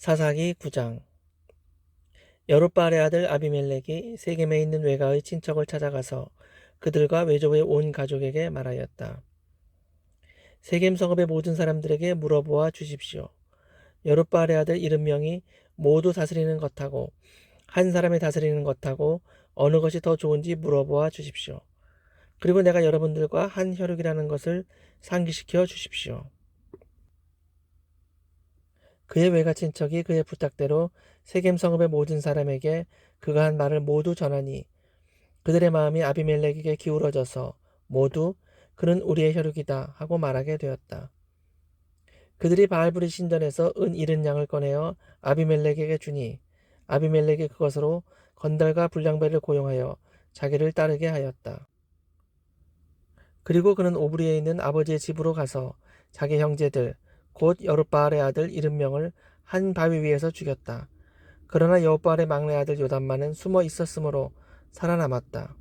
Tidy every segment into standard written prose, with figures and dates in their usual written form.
사사기 9장. 여룻바알의 아들 아비멜렉이 세겜에 있는 외가의 친척을 찾아가서 그들과 외조의 온 가족에게 말하였다. 세겜 성읍의 모든 사람들에게 물어보아 주십시오. 여룻바알의 아들 70명이 모두 다스리는 것하고 한 사람이 다스리는 것하고 어느 것이 더 좋은지 물어보아 주십시오. 그리고 내가 여러분들과 한 혈육이라는 것을 상기시켜 주십시오. 그의 외가 친척이 그의 부탁대로 세겜 성읍의 모든 사람에게 그가 한 말을 모두 전하니 그들의 마음이 아비멜렉에게 기울어져서 모두 그는 우리의 혈육이다 하고 말하게 되었다. 그들이 바알브리 신전에서 은 70양을 꺼내어 아비멜렉에게 주니 아비멜렉이 그것으로 건달과 불량배를 고용하여 자기를 따르게 하였다. 그리고 그는 오브리에 있는 아버지의 집으로 가서 자기 형제들 곧 여룻바알의 아들 70명을 한 바위 위에서 죽였다. 그러나 여룻바알의 막내 아들 요담만은 숨어 있었으므로 살아남았다.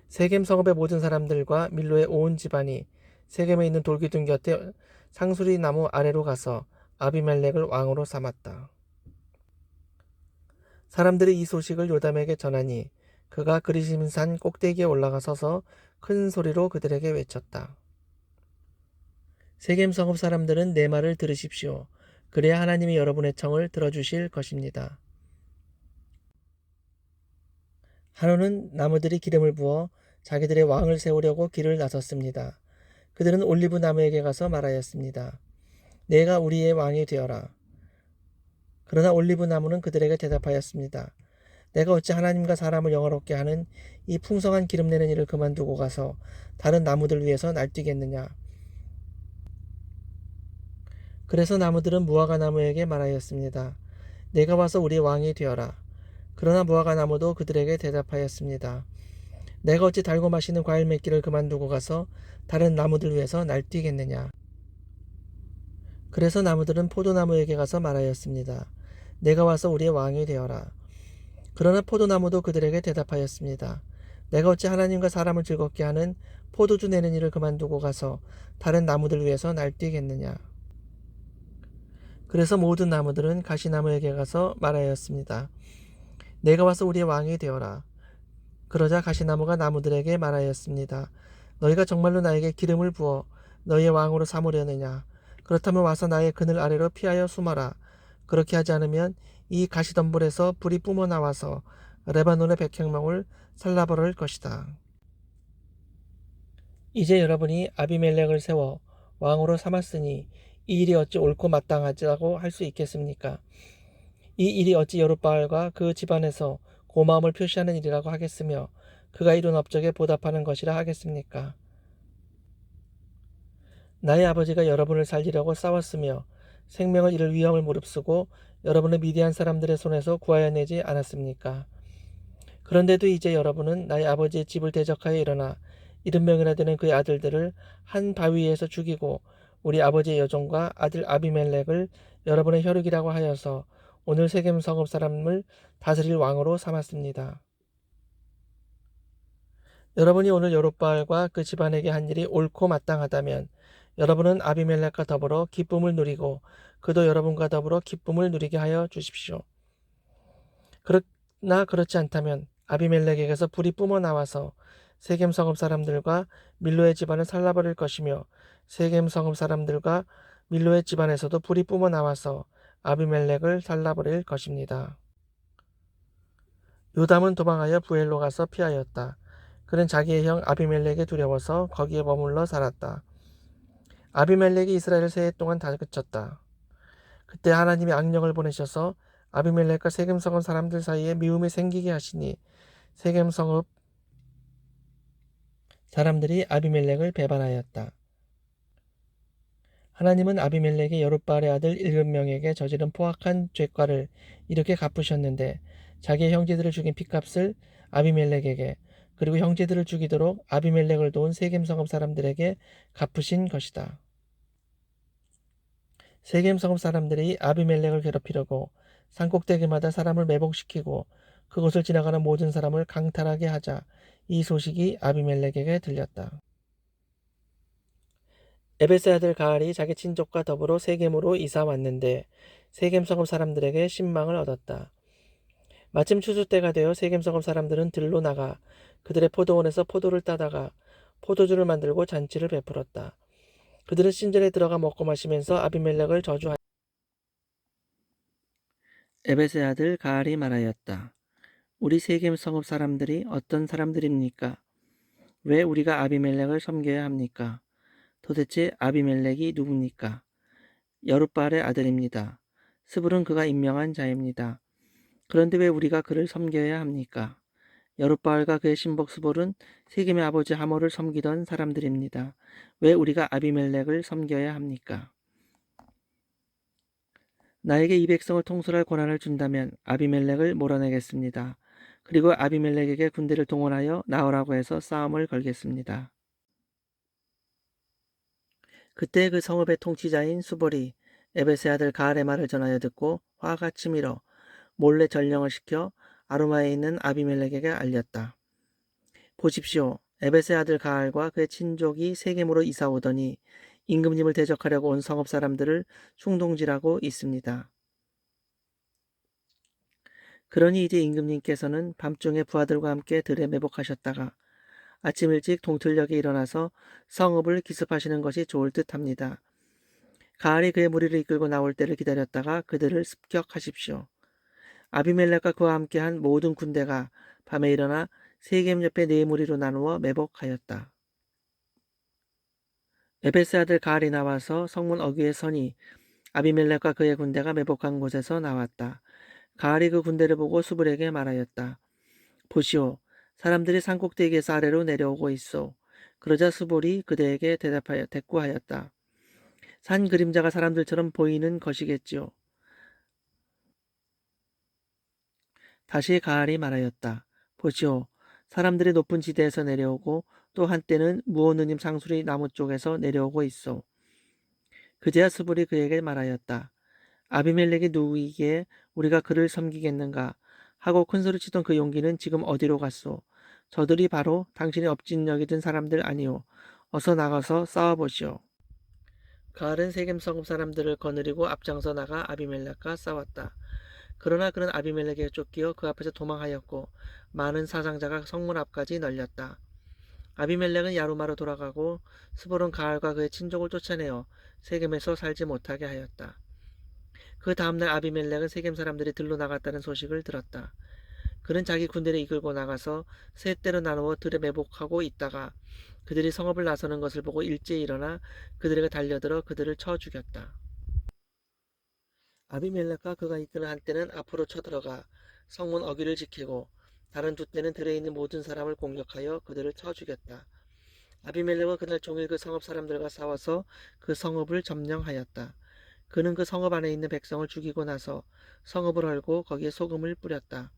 세겜 성읍의 모든 사람들과 밀로의 온 집안이 세겜에 있는 돌기둥 곁에 상수리 나무 아래로 가서 아비멜렉을 왕으로 삼았다. 사람들이 이 소식을 요담에게 전하니 그가 그리심 산 꼭대기에 올라가 서서 큰 소리로 그들에게 외쳤다. 세겜 성읍 사람들은 내 말을 들으십시오. 그래야 하나님이 여러분의 청을 들어주실 것입니다. 한우는 나무들이 기름을 부어 자기들의 왕을 세우려고 길을 나섰습니다. 그들은 올리브 나무에게 가서 말하였습니다. 내가 우리의 왕이 되어라. 그러나 올리브 나무는 그들에게 대답하였습니다. 내가 어찌 하나님과 사람을 영화롭게 하는 이 풍성한 기름 내는 일을 그만두고 가서 다른 나무들 위해서 날뛰겠느냐. 그래서 나무들은 무화과 나무에게 말하였습니다. 내가 와서 우리의 왕이 되어라. 그러나 무화과 나무도 그들에게 대답하였습니다. 내가 어찌 달고 마시는 과일 맺기를 그만두고 가서 다른 나무들 위해서 날뛰겠느냐. 그래서 나무들은 포도나무에게 가서 말하였습니다. 내가 와서 우리의 왕이 되어라. 그러나 포도나무도 그들에게 대답하였습니다. 내가 어찌 하나님과 사람을 즐겁게 하는 포도주 내는 일을 그만두고 가서 다른 나무들 위해서 날뛰겠느냐. 그래서 모든 나무들은 가시나무에게 가서 말하였습니다. 내가 와서 우리의 왕이 되어라. 그러자 가시나무가 나무들에게 말하였습니다. 너희가 정말로 나에게 기름을 부어 너희의 왕으로 삼으려느냐. 그렇다면 와서 나의 그늘 아래로 피하여 숨어라. 그렇게 하지 않으면 이 가시덤불에서 불이 뿜어 나와서 레바논의 백향목을 살라버릴 것이다. 이제 여러분이 아비멜렉을 세워 왕으로 삼았으니 이 일이 어찌 옳고 마땅하다고 할 수 있겠습니까? 이 일이 어찌 여룻바알과 그 집안에서 고마움을 표시하는 일이라고 하겠으며 그가 이룬 업적에 보답하는 것이라 하겠습니까? 나의 아버지가 여러분을 살리려고 싸웠으며 생명을 잃을 위험을 무릅쓰고 여러분을 미디안 사람들의 손에서 구하여내지 않았습니까? 그런데도 이제 여러분은 나의 아버지의 집을 대적하여 일어나 70명이나 되는 그의 아들들을 한 바위에서 죽이고 우리 아버지의 여종과 아들 아비멜렉을 여러분의 혈육이라고 하여서 오늘 세겜 성읍 사람을 다스릴 왕으로 삼았습니다. 여러분이 오늘 여룻바알과 그 집안에게 한 일이 옳고 마땅하다면 여러분은 아비멜렉과 더불어 기쁨을 누리고 그도 여러분과 더불어 기쁨을 누리게 하여 주십시오. 그러나 그렇지 않다면 아비멜렉에게서 불이 뿜어 나와서 세겜 성읍 사람들과 밀로의 집안을 살라버릴 것이며 세겜 성읍 사람들과 밀로의 집안에서도 불이 뿜어 나와서 아비멜렉을 살라버릴 것입니다. 요담은 도망하여 부엘로 가서 피하였다. 그는 자기의 형 아비멜렉에 두려워서 거기에 머물러 살았다. 아비멜렉이 이스라엘을 세 해 동안 다그쳤다. 그때 하나님이 악령을 보내셔서 아비멜렉과 세겜 성읍 사람들 사이에 미움이 생기게 하시니 세겜 성읍 사람들이 아비멜렉을 배반하였다. 하나님은 아비멜렉의 여룻바알의 아들 7명에게 저지른 포악한 죄과를 이렇게 갚으셨는데 자기의 형제들을 죽인 핏값을 아비멜렉에게 그리고 형제들을 죽이도록 아비멜렉을 도운 세겜 성읍 사람들에게 갚으신 것이다. 세겜 성읍 사람들이 아비멜렉을 괴롭히려고 산꼭대기마다 사람을 매복시키고 그곳을 지나가는 모든 사람을 강탈하게 하자 이 소식이 아비멜렉에게 들렸다. 에베스의 아들 가알이 자기 친족과 더불어 세겜으로 이사 왔는데 세겜 성읍 사람들에게 신망을 얻었다. 마침 추수 때가 되어 세겜 성읍 사람들은 들로 나가 그들의 포도원에서 포도를 따다가 포도주를 만들고 잔치를 베풀었다. 그들은 신전에 들어가 먹고 마시면서 아비멜렉을 저주하였다. 에벳의 아들 가알이 말하였다. 우리 세겜 성읍 사람들이 어떤 사람들입니까? 왜 우리가 아비멜렉을 섬겨야 합니까? 도대체 아비멜렉이 누굽니까? 여룻바알의 아들입니다. 스불은 그가 임명한 자입니다. 그런데 왜 우리가 그를 섬겨야 합니까? 여룻바알과 그의 신복 스볼은 세겜의 아버지 하몰을 섬기던 사람들입니다. 왜 우리가 아비멜렉을 섬겨야 합니까? 나에게 이 백성을 통솔할 권한을 준다면 아비멜렉을 몰아내겠습니다. 그리고 아비멜렉에게 군대를 동원하여 나오라고 해서 싸움을 걸겠습니다. 그때 그 성읍의 통치자인 수볼이 에벳의 아들 가알의 말을 전하여 듣고 화가 치밀어 몰래 전령을 시켜 아루마에 있는 아비멜렉에게 알렸다. 보십시오. 에벳의 아들 가알과 그의 친족이 세겜으로 이사 오더니 임금님을 대적하려고 온 성읍 사람들을 충동질하고 있습니다. 그러니 이제 임금님께서는 밤중에 부하들과 함께 들에 매복하셨다가 아침 일찍 동틀녘에 일어나서 성읍을 기습하시는 것이 좋을 듯합니다. 가알이 그의 무리를 이끌고 나올 때를 기다렸다가 그들을 습격하십시오. 아비멜렉과 그와 함께한 모든 군대가 밤에 일어나 세겜 옆에 네 무리로 나누어 매복하였다. 에베스 아들 가알이 나와서 성문 어귀에 서니 아비멜렉과 그의 군대가 매복한 곳에서 나왔다. 가알이 그 군대를 보고 수불에게 말하였다. 보시오, 사람들이 산꼭대기에서 아래로 내려오고 있어. 그러자 수불이 그대에게 대꾸하였다. 산 그림자가 사람들처럼 보이는 것이겠지요. 다시 가알이 말하였다. 보시오, 사람들이 높은 지대에서 내려오고 또 한때는 무오느님 상수리 나무 쪽에서 내려오고 있어. 그제야 수불이 그에게 말하였다. 아비멜렉이 누구이기에 우리가 그를 섬기겠는가 하고 큰소리치던 그 용기는 지금 어디로 갔소? 저들이 바로 당신이 업진여기 든 사람들 아니오. 어서 나가서 싸워보시오. 가알은 세겜 성읍 사람들을 거느리고 앞장서 나가 아비멜렉과 싸웠다. 그러나 그는 아비멜렉에게 쫓기어 그 앞에서 도망하였고 많은 사상자가 성문 앞까지 널렸다. 아비멜렉은 야루마로 돌아가고 스볼은 가알과 그의 친족을 쫓아내어 세겜에서 살지 못하게 하였다. 그 다음날 아비멜렉은 세겜 사람들이 들로 나갔다는 소식을 들었다. 그는 자기 군대를 이끌고 나가서 세 때로 나누어 들에 매복하고 있다가 그들이 성읍을 나서는 것을 보고 일제히 일어나 그들에게 달려들어 그들을 쳐 죽였다. 아비멜렉과 그가 이끄는 한 때는 앞으로 쳐들어가 성문 어귀를 지키고 다른 두 때는 들에 있는 모든 사람을 공격하여 그들을 쳐 죽였다. 아비멜렉은 그날 종일 그 성읍 사람들과 싸워서 그 성읍을 점령하였다. 그는 그 성읍 안에 있는 백성을 죽이고 나서 성읍을 헐고 거기에 소금을 뿌렸다.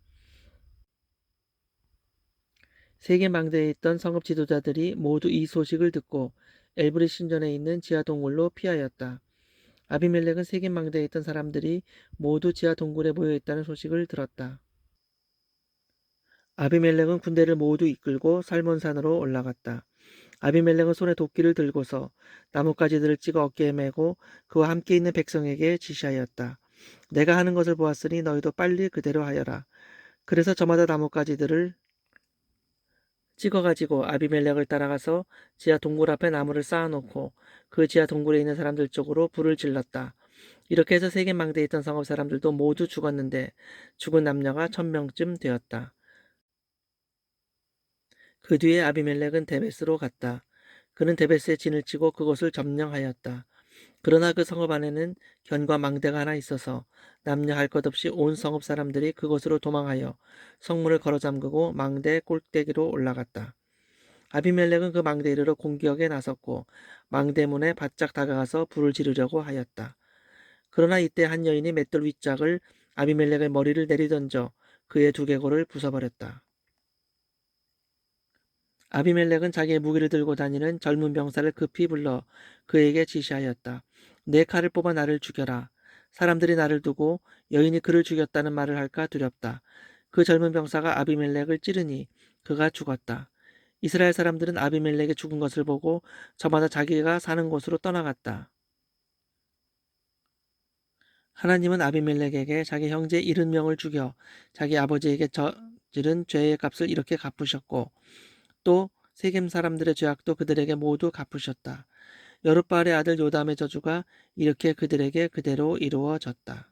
세계 망대에 있던 성읍 지도자들이 모두 이 소식을 듣고 엘브리 신전에 있는 지하 동굴로 피하였다. 아비멜렉은 세계 망대에 있던 사람들이 모두 지하 동굴에 모여 있다는 소식을 들었다. 아비멜렉은 군대를 모두 이끌고 살몬산으로 올라갔다. 아비멜렉은 손에 도끼를 들고서 나뭇가지들을 찍어 어깨에 메고 그와 함께 있는 백성에게 지시하였다. 내가 하는 것을 보았으니 너희도 빨리 그대로 하여라. 그래서 저마다 나뭇가지들을 찍어가지고 아비멜렉을 따라가서 지하 동굴 앞에 나무를 쌓아놓고 그 지하 동굴에 있는 사람들 쪽으로 불을 질렀다. 이렇게 해서 세겜 망대에 있던 성읍 사람들도 모두 죽었는데 죽은 남녀가 1000명쯤 되었다. 그 뒤에 아비멜렉은 데베스로 갔다. 그는 데베스에 진을 치고 그곳을 점령하였다. 그러나 그 성읍 안에는 견과 망대가 하나 있어서 남녀 할 것 없이 온 성읍 사람들이 그곳으로 도망하여 성문을 걸어 잠그고 망대 꼴대기로 올라갔다. 아비멜렉은 그 망대에 이르러 공격에 나섰고 망대문에 바짝 다가가서 불을 지르려고 하였다. 그러나 이때 한 여인이 맷돌 윗짝을 아비멜렉의 머리를 내리던져 그의 두개골을 부숴버렸다. 아비멜렉은 자기의 무기를 들고 다니는 젊은 병사를 급히 불러 그에게 지시하였다. 내 칼을 뽑아 나를 죽여라. 사람들이 나를 두고 여인이 그를 죽였다는 말을 할까 두렵다. 그 젊은 병사가 아비멜렉을 찌르니 그가 죽었다. 이스라엘 사람들은 아비멜렉이 죽은 것을 보고 저마다 자기가 사는 곳으로 떠나갔다. 하나님은 아비멜렉에게 자기 형제 70명을 죽여 자기 아버지에게 저지른 죄의 값을 이렇게 갚으셨고 또 세겜 사람들의 죄악도 그들에게 모두 갚으셨다. 여룻바알의 아들 요담의 저주가 이렇게 그들에게 그대로 이루어졌다.